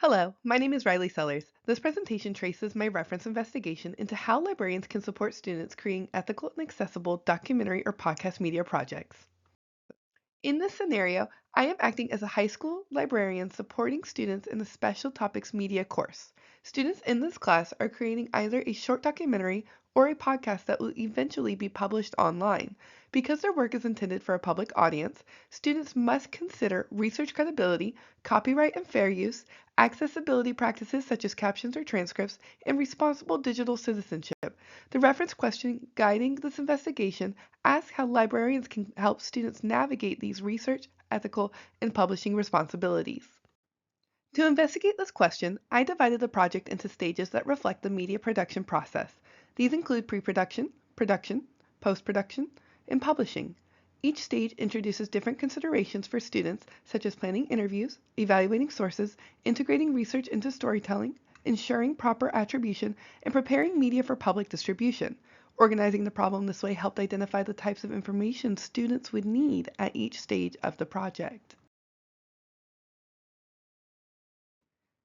Hello, my name is Riley Sellers. This presentation traces my reference investigation into how librarians can support students creating ethical and accessible documentary or podcast media projects. In this scenario, I am acting as a high school librarian supporting students in the Special Topics Media course. Students in this class are creating either a short documentary or a podcast that will eventually be published online. Because their work is intended for a public audience, students must consider research credibility, copyright and fair use, accessibility practices such as captions or transcripts, and responsible digital citizenship. The reference question guiding this investigation asks how librarians can help students navigate these research, ethical, and publishing responsibilities. To investigate this question, I divided the project into stages that reflect the media production process. These include pre-production, production, post-production, and publishing. Each stage introduces different considerations for students, such as planning interviews, evaluating sources, integrating research into storytelling, ensuring proper attribution, and preparing media for public distribution. Organizing the problem this way helped identify the types of information students would need at each stage of the project.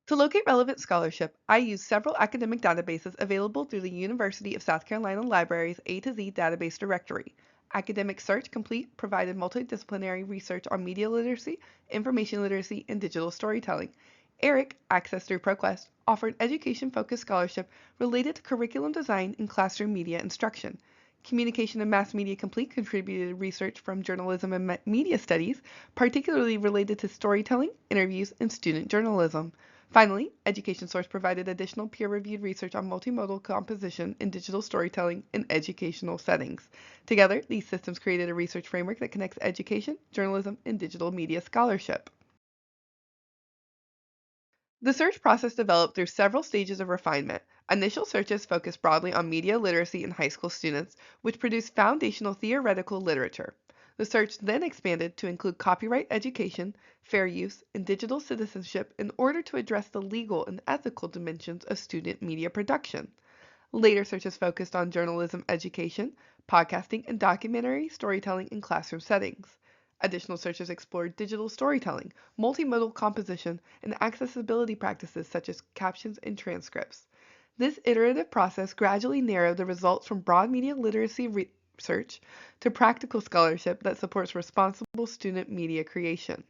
To locate relevant scholarship, I used several academic databases available through the University of South Carolina Library's A to Z database directory. Academic Search Complete provided multidisciplinary research on media literacy, information literacy, and digital storytelling. ERIC, accessed through ProQuest, offered education-focused scholarship related to curriculum design and classroom media instruction. Communication and Mass Media Complete contributed research from journalism and media studies, particularly related to storytelling, interviews, and student journalism. Finally, Education Source provided additional peer-reviewed research on multimodal composition in digital storytelling in educational settings. Together, these systems created a research framework that connects education, journalism, and digital media scholarship. The search process developed through several stages of refinement. Initial searches focused broadly on media literacy in high school students, which produced foundational theoretical literature. The search then expanded to include copyright education, fair use, and digital citizenship in order to address the legal and ethical dimensions of student media production. Later searches focused on journalism education, podcasting, and documentary storytelling in classroom settings. Additional searches explored digital storytelling, multimodal composition, and accessibility practices such as captions and transcripts. This iterative process gradually narrowed the results from broad media literacy research to practical scholarship that supports responsible student media creation.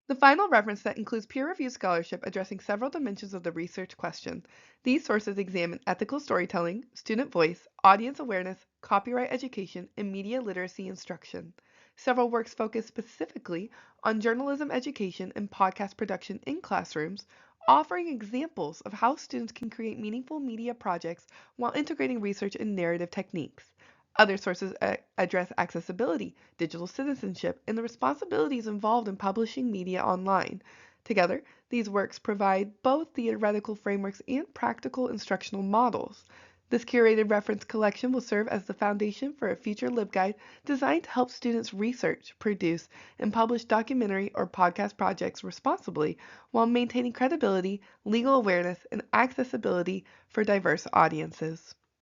The final reference set includes peer-reviewed scholarship addressing several dimensions of the research question. These sources examine ethical storytelling, student voice, audience awareness, copyright education, and media literacy instruction. Several works focus specifically on journalism education and podcast production in classrooms, offering examples of how students can create meaningful media projects while integrating research and narrative techniques. Other sources address accessibility, digital citizenship, and the responsibilities involved in publishing media online. Together, these works provide both theoretical frameworks and practical instructional models. This curated reference collection will serve as the foundation for a future LibGuide designed to help students research, produce, and publish documentary or podcast projects responsibly while maintaining credibility, legal awareness, and accessibility for diverse audiences.